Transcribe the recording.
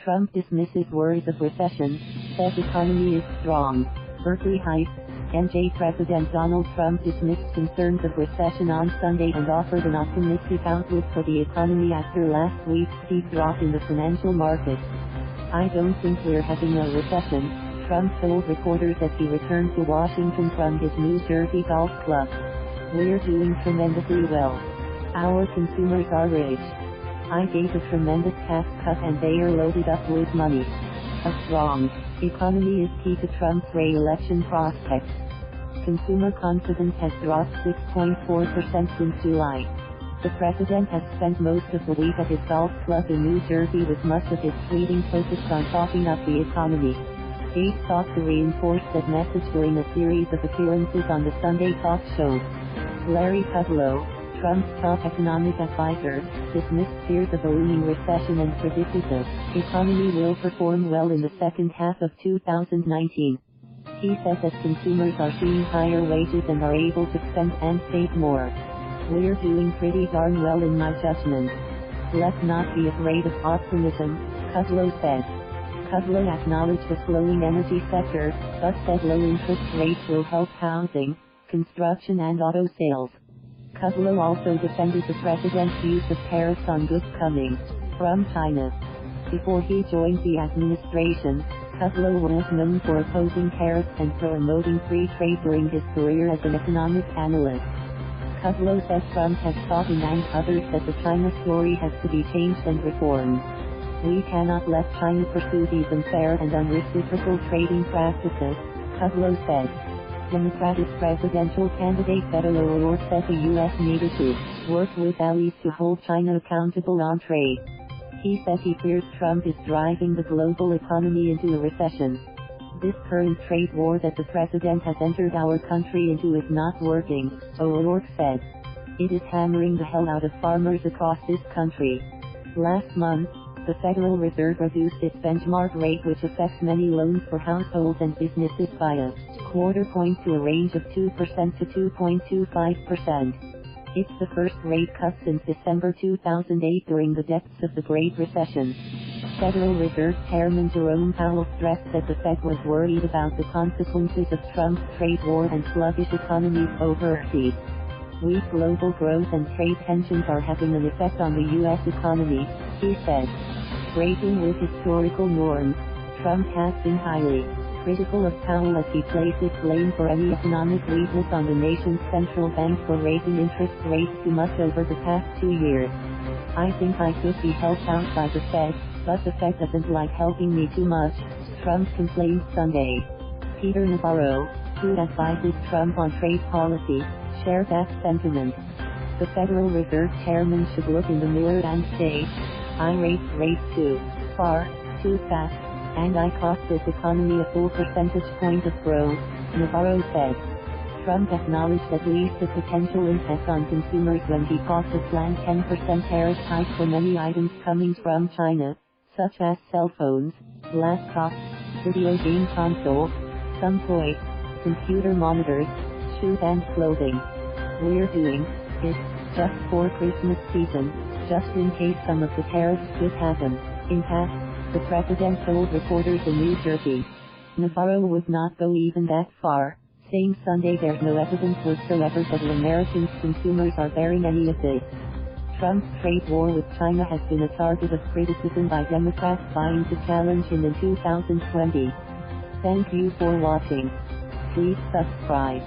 Trump dismisses worries of recession, says economy is strong. Berkeley Heights, NJ President Donald Trump dismissed concerns of recession on Sunday and offered an optimistic outlook for the economy after last week's steep drop in the financial markets. "I don't think we're having a recession," Trump told reporters as he returned to Washington from his New Jersey golf club. "We're doing tremendously well. Our consumers are rich. I gave a tremendous tax cut and they are loaded up with money. A strong economy is key to Trump's re-election prospects." Consumer confidence has dropped 6.4% since July. The president has spent most of the week at his golf club in New Jersey with much of his tweeting focused on talking up the economy. He sought to reinforce that message during a series of appearances on the Sunday talk show. Larry Kudlow, Trump's top economic advisor, dismissed fears of a looming recession and predicted the economy will perform well in the second half of 2019. He says that consumers are seeing higher wages and are able to spend and save more. "We're doing pretty darn well in my judgment. Let's not be afraid of optimism," Kudlow said. Kudlow acknowledged the slowing energy sector, but said low interest rates will help housing, construction and auto sales. Kudlow also defended the president's use of tariffs on goods coming from China. Before he joined the administration, Kudlow was known for opposing tariffs and promoting free trade during his career as an economic analyst. Kudlow says Trump has taught him and others that the China story has to be changed and reformed. "We cannot let China pursue these unfair and unreciprocal trading practices," Kudlow said. Democratic presidential candidate Beto O'Rourke said the U.S. needed to work with allies to hold China accountable on trade. He said he fears Trump is driving the global economy into a recession. "This current trade war that the president has entered our country into is not working," O'Rourke said. "It is hammering the hell out of farmers across this country." Last month, the Federal Reserve reduced its benchmark rate, which affects many loans for households and businesses, by a quarter point to a range of 2% to 2.25%. It's the first rate cut since December 2008 during the depths of the Great Recession. Federal Reserve Chairman Jerome Powell stressed that the Fed was worried about the consequences of Trump's trade war and sluggish economies overseas. "Weak global growth and trade tensions are having an effect on the U.S. economy," he said. Breaking with historical norms, Trump has been highly critical of Powell as he places blame for any economic weakness on the nation's central bank for raising interest rates too much over the past 2 years. "I think I could be helped out by the Fed, but the Fed doesn't like helping me too much," Trump complained Sunday. Peter Navarro, who advises Trump on trade policy, shared that sentiment. The Federal Reserve chairman should look in the mirror and say, "I raised rates too far, too fast, and I cost this economy a full percentage point of growth," Navarro said. Trump acknowledged at least a potential impact on consumers when he paused a planned 10% tariff hike for many items coming from China, such as cell phones, laptops, video game consoles, some toys, computer monitors, shoes and clothing. "We're doing it just for Christmas season, just in case some of the tariffs could happen impact," the president told reporters in New Jersey. Navarro would not go even that far, saying Sunday there's no evidence whatsoever that American consumers are bearing any of this. Trump's trade war with China has been a target of criticism by Democrats vying to challenge him in 2020. Thank you for watching. Please subscribe.